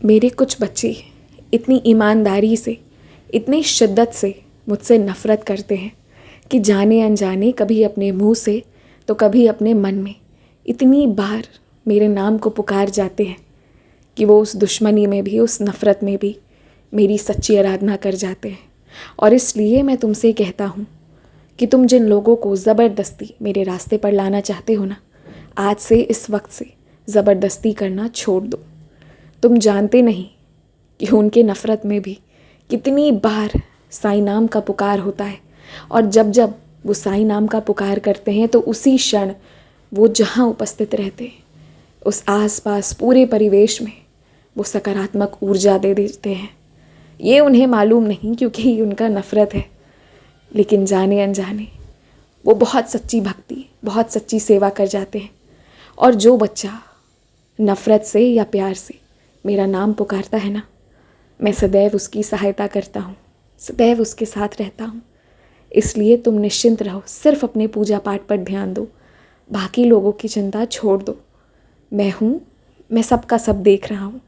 मेरे कुछ बच्चे इतनी ईमानदारी से, इतनी शिद्दत से मुझसे नफ़रत करते हैं कि जाने अनजाने कभी अपने मुंह से तो कभी अपने मन में इतनी बार मेरे नाम को पुकार जाते हैं कि वो उस दुश्मनी में भी, उस नफ़रत में भी मेरी सच्ची आराधना कर जाते हैं। और इसलिए मैं तुमसे कहता हूँ कि तुम जिन लोगों को ज़बरदस्ती मेरे रास्ते पर लाना चाहते हो ना, आज से, इस वक्त से ज़बरदस्ती करना छोड़ दो। तुम जानते नहीं कि उनके नफ़रत में भी कितनी बार साईं नाम का पुकार होता है, और जब जब वो साईं नाम का पुकार करते हैं तो उसी क्षण वो जहाँ उपस्थित रहते हैं उस आसपास पूरे परिवेश में वो सकारात्मक ऊर्जा दे देते हैं। ये उन्हें मालूम नहीं क्योंकि उनका नफ़रत है, लेकिन जाने अनजाने वो बहुत सच्ची भक्ति, बहुत सच्ची सेवा कर जाते हैं। और जो बच्चा नफ़रत से या प्यार से मेरा नाम पुकारता है ना, मैं सदैव उसकी सहायता करता हूँ, सदैव उसके साथ रहता हूँ। इसलिए तुम निश्चिंत रहो, सिर्फ अपने पूजा पाठ पर ध्यान दो, बाकी लोगों की चिंता छोड़ दो। मैं हूँ, मैं सबका सब देख रहा हूँ।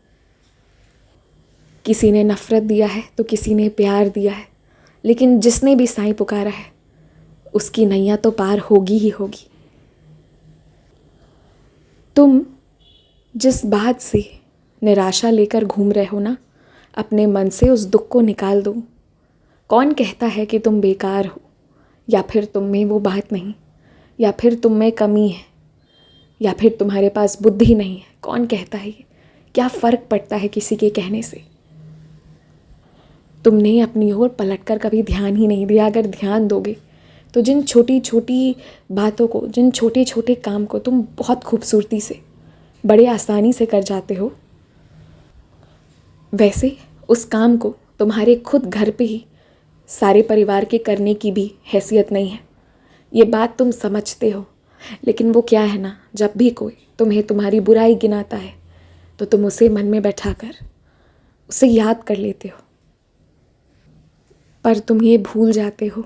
किसी ने नफ़रत दिया है तो किसी ने प्यार दिया है, लेकिन जिसने भी साईं पुकारा है उसकी नैया तो पार होगी ही होगी। तुम जिस बात से निराशा लेकर घूम रहे हो ना, अपने मन से उस दुख को निकाल दो। कौन कहता है कि तुम बेकार हो, या फिर तुम में वो बात नहीं, या फिर तुम में कमी है, या फिर तुम्हारे पास बुद्धि नहीं है? कौन कहता है ये? क्या फ़र्क पड़ता है किसी के कहने से? तुमने अपनी ओर पलटकर कभी ध्यान ही नहीं दिया। अगर ध्यान दोगे तो जिन छोटी छोटी बातों को, जिन छोटे छोटे काम को तुम बहुत खूबसूरती से, बड़े आसानी से कर जाते हो, वैसे उस काम को तुम्हारे खुद घर पे ही सारे परिवार के करने की भी हैसियत नहीं है। ये बात तुम समझते हो, लेकिन वो क्या है ना, जब भी कोई तुम्हें तुम्हारी बुराई गिनाता है तो तुम उसे मन में बैठाकर उसे याद कर लेते हो। पर तुम ये भूल जाते हो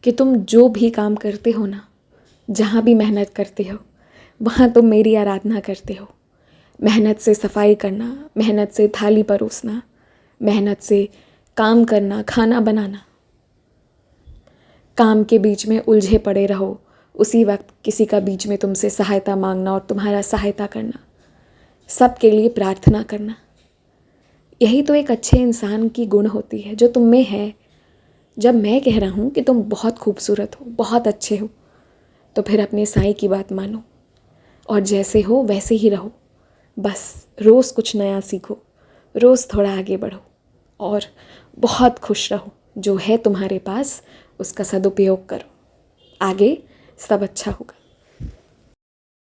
कि तुम जो भी काम करते हो ना, जहाँ भी मेहनत करते हो, वहाँ तुम मेरी आराधना करते हो। मेहनत से सफाई करना, मेहनत से थाली परोसना, मेहनत से काम करना, खाना बनाना, काम के बीच में उलझे पड़े रहो, उसी वक्त किसी का बीच में तुमसे सहायता मांगना और तुम्हारा सहायता करना, सबके लिए प्रार्थना करना, यही तो एक अच्छे इंसान की गुण होती है जो तुम में है। जब मैं कह रहा हूँ कि तुम बहुत खूबसूरत हो, बहुत अच्छे हो, तो फिर अपने साईं की बात मानो और जैसे हो वैसे ही रहो। बस रोज़ कुछ नया सीखो, रोज़ थोड़ा आगे बढ़ो और बहुत खुश रहो। जो है तुम्हारे पास उसका सदुपयोग करो, आगे सब अच्छा होगा।